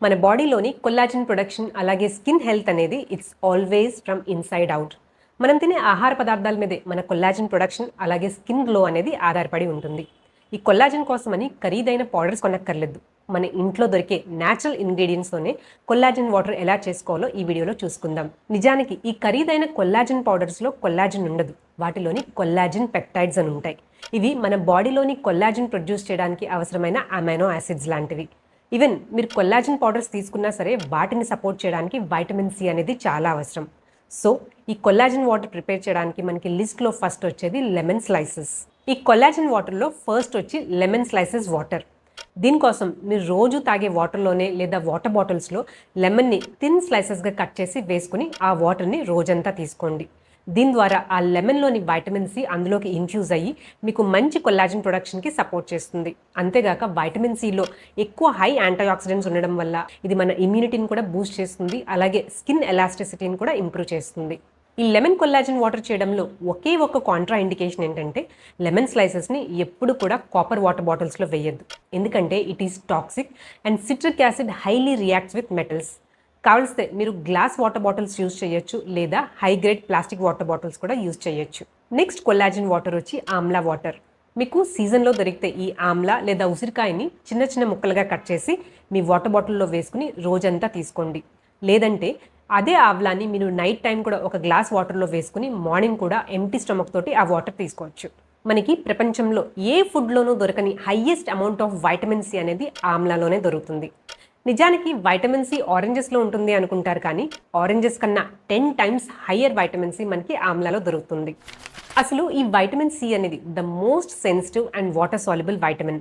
మన బాడీలోని collagen production అలాగే skin health అనేది it's always from inside out. మనం తినే ఆహార పదార్థాల మీదే మన కొల్లాజెన్ ప్రొడక్షన్ అలాగే స్కిన్ గ్లో అనేది ఆధారపడి ఉంటుంది. ఈ కొల్లాజెన్ కోసమని ఖరీదైన పౌడర్స్ కొనక్కర్లేదు. మన ఇంట్లో దొరికే న్యాచురల్ ఇంగ్రీడియంట్స్తోనే కొల్లాజెన్ వాటర్ ఎలా చేసుకోవాలో ఈ వీడియోలో చూసుకుందాం. నిజానికి ఈ ఖరీదైన కొల్లాజెన్ పౌడర్స్లో కొల్లాజెన్ ఉండదు. వాటిలోని కొల్లాజెన్ పెప్టైడ్స్ అని ఉంటాయి. ఇవి మన బాడీలోని కొల్లాజెన్ ప్రొడ్యూస్ చేయడానికి అవసరమైన అమైనో యాసిడ్స్ లాంటివి. ఈవెన్ మీరు కొల్లాజెన్ పౌడర్స్ తీసుకున్నా సరే వాటిని సపోర్ట్ చేయడానికి వైటమిన్ సి అనేది చాలా అవసరం. సో ఈ కొల్లాజెన్ వాటర్ ప్రిపేర్ చేయడానికి మనకి లిస్ట్లో ఫస్ట్ వచ్చేది లెమన్ స్లైసెస్. ఈ కొల్లాజెన్ వాటర్లో ఫస్ట్ వచ్చి లెమన్ స్లైసెస్ వాటర్. దీనికోసం మీరు రోజు తాగే వాటర్లోనే లేదా వాటర్ బాటిల్స్లో లెమన్ని థిన్ స్లైసెస్గా కట్ చేసి వేసుకుని ఆ వాటర్ని రోజంతా తీసుకోండి. దీని ద్వారా ఆ లెమన్లోని వైటమిన్ సి అందులోకి ఇన్ఫ్యూజ్ అయ్యి మీకు మంచి కొల్లాజెన్ ప్రొడక్షన్కి సపోర్ట్ చేస్తుంది. అంతేగాక వైటమిన్ సిలో ఎక్కువ హై యాంటీ ఆక్సిడెంట్స్ ఉండడం వల్ల ఇది మన ఇమ్యూనిటీని కూడా బూస్ట్ చేస్తుంది, అలాగే స్కిన్ ఎలాస్టిసిటీని కూడా ఇంప్రూవ్ చేస్తుంది. ఈ లెమన్ కొల్లాజెన్ వాటర్ చేయడంలో ఒకే ఒక కాంట్రా ఇండికేషన్ ఏంటంటే లెమన్ స్లైసెస్ని ఎప్పుడు కూడా కాపర్ వాటర్ బాటిల్స్లో వేయద్దు. ఎందుకంటే it is toxic and citric acid highly reacts with metals. కావలిస్తే మీరు గ్లాస్ వాటర్ బాటిల్స్ యూజ్ చేయొచ్చు, లేదా high grade plastic water bottles కూడా యూజ్ చేయొచ్చు. నెక్స్ట్ కొల్లాజెన్ వాటర్ వచ్చి ఆమ్లా వాటర్. మీకు సీజన్లో దొరికితే ఈ ఆమ్లా లేదా ఉసిరికాయని చిన్న చిన్న ముక్కలుగా కట్ చేసి మీ వాటర్ బాటిల్లో వేసుకుని రోజంతా తీసుకోండి. లేదంటే అదే ఆమ్లాని మీరు నైట్ టైం కూడా ఒక గ్లాస్ వాటర్లో వేసుకుని మార్నింగ్ కూడా ఎంటీ స్టమక్ తోటి ఆ వాటర్ తీసుకోవచ్చు. మనకి ప్రపంచంలో ఏ ఫుడ్లోనూ దొరకని highest amount of vitamin C అనేది ఆమ్లాలోనే దొరుకుతుంది. నిజానికి వైటమిన్ సి ఆరెంజెస్లో ఉంటుంది అనుకుంటారు, కానీ ఆరెంజెస్ కన్నా 10 times హయ్యర్ వైటమిన్ సి మనకి ఆమ్లాలో దొరుకుతుంది. అసలు ఈ వైటమిన్ సి అనేది the most sensitive and water soluble vitamin.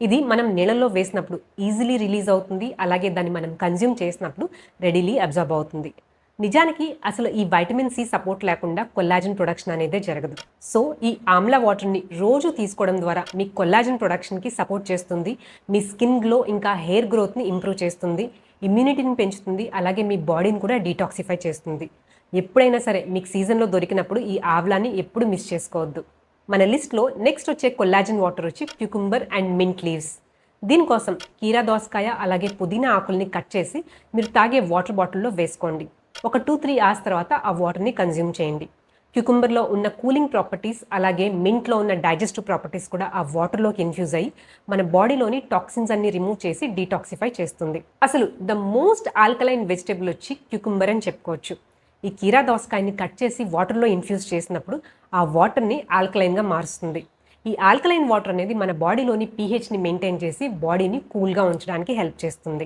ఇది మనం నీళ్ళల్లో వేసినప్పుడు ఈజీలీ రిలీజ్ అవుతుంది, అలాగే దాన్ని మనం కన్జ్యూమ్ చేసినప్పుడు రెడీలీ అబ్జర్బ్ అవుతుంది. నిజానికి అసలు ఈ వైటమిన్ సి సపోర్ట్ లేకుండా కొల్లాజెన్ ప్రొడక్షన్ అనేది జరగదు. సో ఈ ఆమ్లా వాటర్ని రోజు తీసుకోవడం ద్వారా మీ కొల్లాజెన్ ప్రొడక్షన్కి సపోర్ట్ చేస్తుంది, మీ స్కిన్ గ్లో ఇంకా హెయిర్ గ్రోత్ని ఇంప్రూవ్ చేస్తుంది, ఇమ్యూనిటీని పెంచుతుంది, అలాగే మీ బాడీని కూడా డీటాక్సిఫై చేస్తుంది. ఎప్పుడైనా సరే మీకు సీజన్లో దొరికినప్పుడు ఈ ఆమ్లాని ఎప్పుడు మిస్ చేసుకోవద్దు. మన లిస్ట్లో నెక్స్ట్ వచ్చే కొల్లాజెన్ వాటర్ వచ్చి క్యూకుంబర్ అండ్ మింట్ లీవ్స్. దీనికోసం కీరా దోసకాయ అలాగే పుదీనా ఆకుల్ని కట్ చేసి మీరు తాగే వాటర్ బాటిల్లో వేసుకోండి. ఒక 2-3 hours తర్వాత ఆ వాటర్ని కన్జ్యూమ్ చేయండి. క్యూకుంబర్లో ఉన్న కూలింగ్ ప్రాపర్టీస్ అలాగే మింట్లో ఉన్న డైజెస్టివ్ ప్రాపర్టీస్ కూడా ఆ వాటర్లోకి ఇన్ఫ్యూజ్ అయ్యి మన బాడీలోని టాక్సిన్స్ అన్ని రిమూవ్ చేసి డీటాక్సిఫై చేస్తుంది. అసలు ద మోస్ట్ ఆల్కలైన్ వెజిటేబుల్ వచ్చి క్యూకుంబర్ అని చెప్పుకోవచ్చు. ఈ కీరా దోసకాయని కట్ చేసి వాటర్లో ఇన్ఫ్యూజ్ చేసినప్పుడు ఆ వాటర్ని ఆల్కలైన్గా మారుస్తుంది. ఈ ఆల్కలైన్ వాటర్ అనేది మన బాడీలోని పీహెచ్ని మెయింటైన్ చేసి బాడీని కూల్గా ఉంచడానికి హెల్ప్ చేస్తుంది.